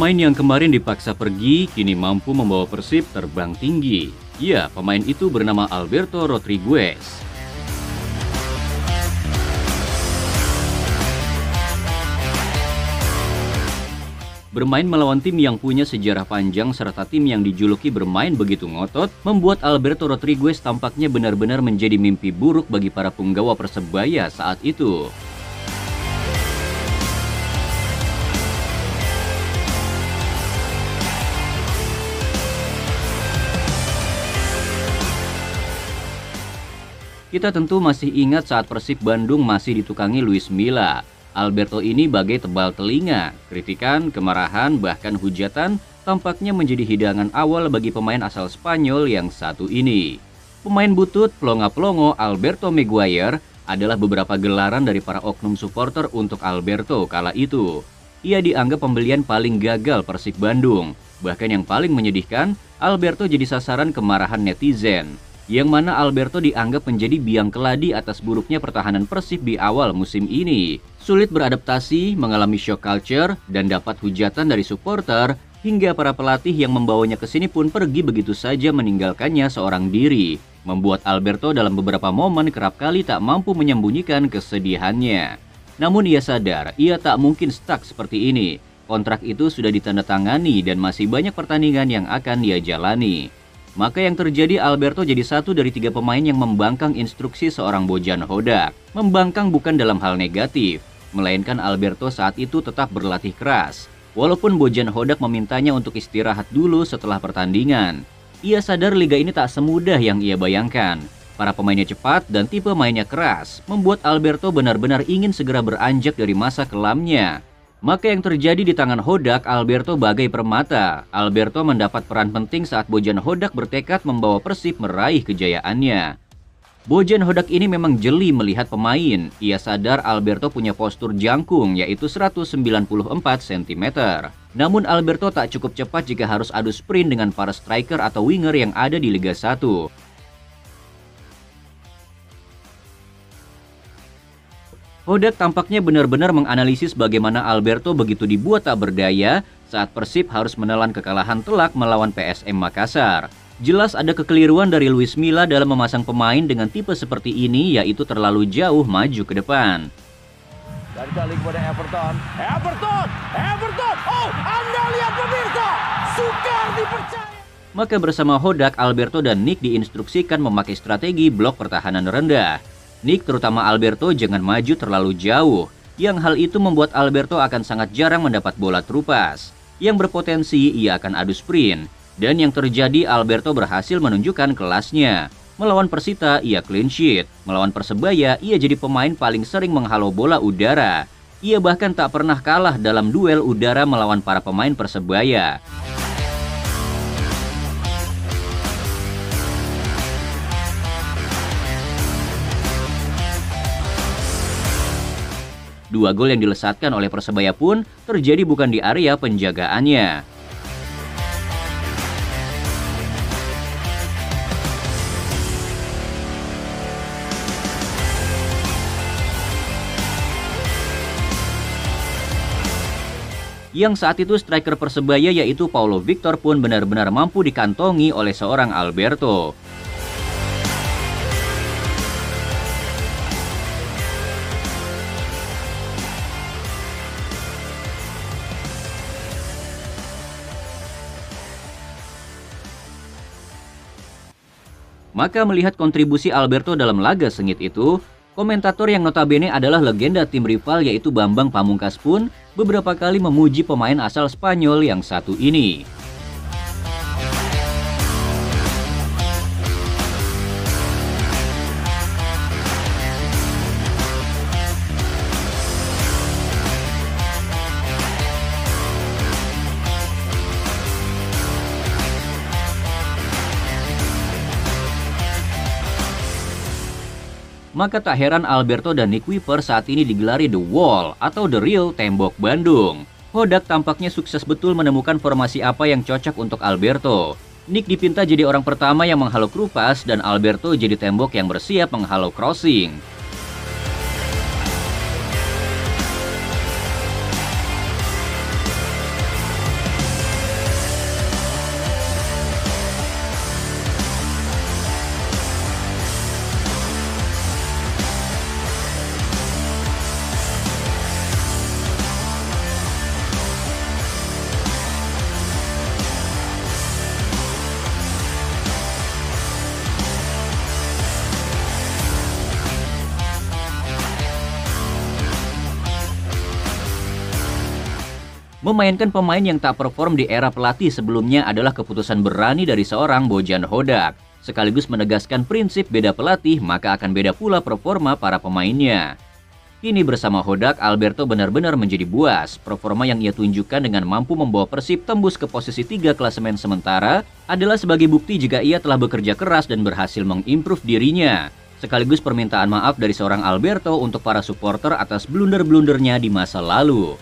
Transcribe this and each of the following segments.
Pemain yang kemarin dipaksa pergi, kini mampu membawa Persib terbang tinggi. Ya, pemain itu bernama Alberto Rodriguez. Bermain melawan tim yang punya sejarah panjang serta tim yang dijuluki bermain begitu ngotot, membuat Alberto Rodriguez tampaknya benar-benar menjadi mimpi buruk bagi para punggawa Persebaya saat itu. Kita tentu masih ingat saat Persib Bandung masih ditukangi Luis Milla. Alberto ini bagai tebal telinga, kritikan, kemarahan, bahkan hujatan tampaknya menjadi hidangan awal bagi pemain asal Spanyol yang satu ini. Pemain butut, pelongo-pelongo Alberto Maguire adalah beberapa gelaran dari para oknum supporter untuk Alberto kala itu. Ia dianggap pembelian paling gagal Persib Bandung. Bahkan yang paling menyedihkan, Alberto jadi sasaran kemarahan netizen. Yang mana Alberto dianggap menjadi biang keladi atas buruknya pertahanan Persib di awal musim ini. Sulit beradaptasi, mengalami shock culture, dan dapat hujatan dari supporter, hingga para pelatih yang membawanya ke sini pun pergi begitu saja meninggalkannya seorang diri. Membuat Alberto dalam beberapa momen kerap kali tak mampu menyembunyikan kesedihannya. Namun ia sadar, ia tak mungkin stuck seperti ini. Kontrak itu sudah ditandatangani dan masih banyak pertandingan yang akan ia jalani. Maka yang terjadi, Alberto jadi satu dari 3 pemain yang membangkang instruksi seorang Bojan Hodak. Membangkang bukan dalam hal negatif, melainkan Alberto saat itu tetap berlatih keras. Walaupun Bojan Hodak memintanya untuk istirahat dulu setelah pertandingan. Ia sadar liga ini tak semudah yang ia bayangkan. Para pemainnya cepat dan tipe mainnya keras, membuat Alberto benar-benar ingin segera beranjak dari masa kelamnya. Maka yang terjadi di tangan Hodak, Alberto bagai permata. Alberto mendapat peran penting saat Bojan Hodak bertekad membawa Persib meraih kejayaannya. Bojan Hodak ini memang jeli melihat pemain. Ia sadar Alberto punya postur jangkung, yaitu 194 cm. Namun Alberto tak cukup cepat jika harus adu sprint dengan para striker atau winger yang ada di Liga 1. Hodak tampaknya benar-benar menganalisis bagaimana Alberto begitu dibuat tak berdaya saat Persib harus menelan kekalahan telak melawan PSM Makassar. Jelas ada kekeliruan dari Luis Milla dalam memasang pemain dengan tipe seperti ini, yaitu terlalu jauh maju ke depan. Dan kali kepada Everton. Oh, Anda lihat pemirsa, sukar dipercaya. Maka bersama Hodak, Alberto dan Nick diinstruksikan memakai strategi blok pertahanan rendah. Nick terutama Alberto jangan maju terlalu jauh, yang hal itu membuat Alberto akan sangat jarang mendapat bola terupas. Yang berpotensi ia akan adu sprint, dan yang terjadi Alberto berhasil menunjukkan kelasnya. Melawan Persita ia clean sheet, melawan Persebaya ia jadi pemain paling sering menghalau bola udara. Ia bahkan tak pernah kalah dalam duel udara melawan para pemain Persebaya. Dua gol yang dilesatkan oleh Persebaya pun terjadi bukan di area penjagaannya. Yang saat itu striker Persebaya yaitu Paulo Victor pun benar-benar mampu dikantongi oleh seorang Alberto. Maka melihat kontribusi Alberto dalam laga sengit itu, komentator yang notabene adalah legenda tim rival yaitu Bambang Pamungkas pun beberapa kali memuji pemain asal Spanyol yang satu ini. Maka tak heran Alberto dan Nick Wiever saat ini digelari The Wall atau The Real Tembok Bandung. Hodak tampaknya sukses betul menemukan formasi apa yang cocok untuk Alberto. Nick dipinta jadi orang pertama yang menghalau kerupas dan Alberto jadi tembok yang bersiap menghalau crossing. Memainkan pemain yang tak perform di era pelatih sebelumnya adalah keputusan berani dari seorang Bojan Hodak. Sekaligus menegaskan prinsip beda pelatih, maka akan beda pula performa para pemainnya. Kini bersama Hodak, Alberto benar-benar menjadi buas. Performa yang ia tunjukkan dengan mampu membawa Persib tembus ke posisi 3 klasemen sementara adalah sebagai bukti jika ia telah bekerja keras dan berhasil mengimprove dirinya. Sekaligus permintaan maaf dari seorang Alberto untuk para supporter atas blunder-blundernya di masa lalu.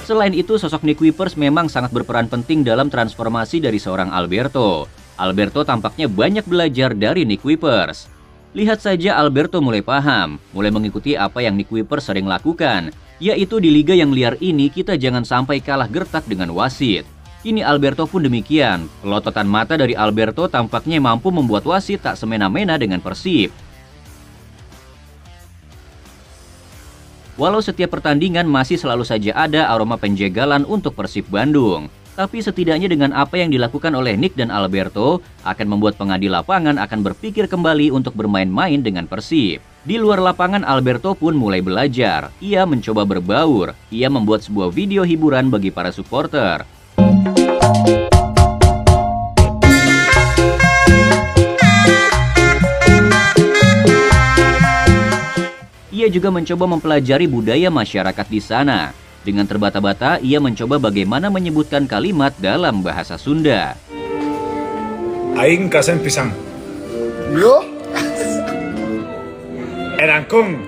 Selain itu, sosok Nick Kuipers memang sangat berperan penting dalam transformasi dari seorang Alberto. Alberto tampaknya banyak belajar dari Nick Kuipers. Lihat saja Alberto mulai paham, mulai mengikuti apa yang Nick Kuipers sering lakukan, yaitu di liga yang liar ini kita jangan sampai kalah gertak dengan wasit. Kini Alberto pun demikian. Pelototan mata dari Alberto tampaknya mampu membuat wasit tak semena-mena dengan Persib. Walau setiap pertandingan masih selalu saja ada aroma penjagalan untuk Persib Bandung, tapi setidaknya dengan apa yang dilakukan oleh Nick dan Alberto akan membuat pengadil lapangan akan berpikir kembali untuk bermain-main dengan Persib. Di luar lapangan, Alberto pun mulai belajar. Ia mencoba berbaur. Ia membuat sebuah video hiburan bagi para supporter. Ia juga mencoba mempelajari budaya masyarakat di sana. Dengan terbata-bata, ia mencoba bagaimana menyebutkan kalimat dalam bahasa Sunda. Aing kasen pisang. Yo? Erangkung.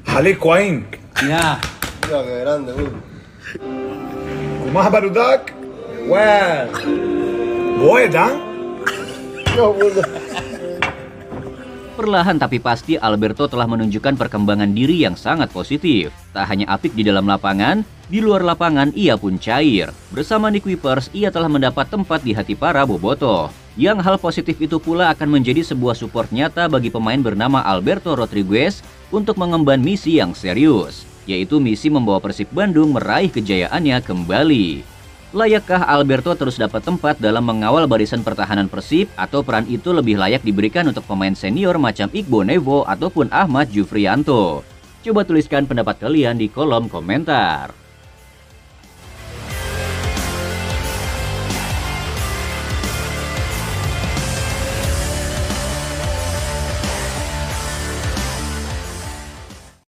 Halik waing. Ya. Ya, qué grande, Kumaha barudak? Well. Boy, dang? No, boludo. Perlahan tapi pasti Alberto telah menunjukkan perkembangan diri yang sangat positif. Tak hanya apik di dalam lapangan, di luar lapangan ia pun cair. Bersama Nick Kuipers, ia telah mendapat tempat di hati para bobotoh. Yang hal positif itu pula akan menjadi sebuah support nyata bagi pemain bernama Alberto Rodriguez untuk mengemban misi yang serius, yaitu misi membawa Persib Bandung meraih kejayaannya kembali. Layakkah Alberto terus dapat tempat dalam mengawal barisan pertahanan Persib, atau peran itu lebih layak diberikan untuk pemain senior macam Igbo Nevo ataupun Ahmad Jufrianto? Coba tuliskan pendapat kalian di kolom komentar.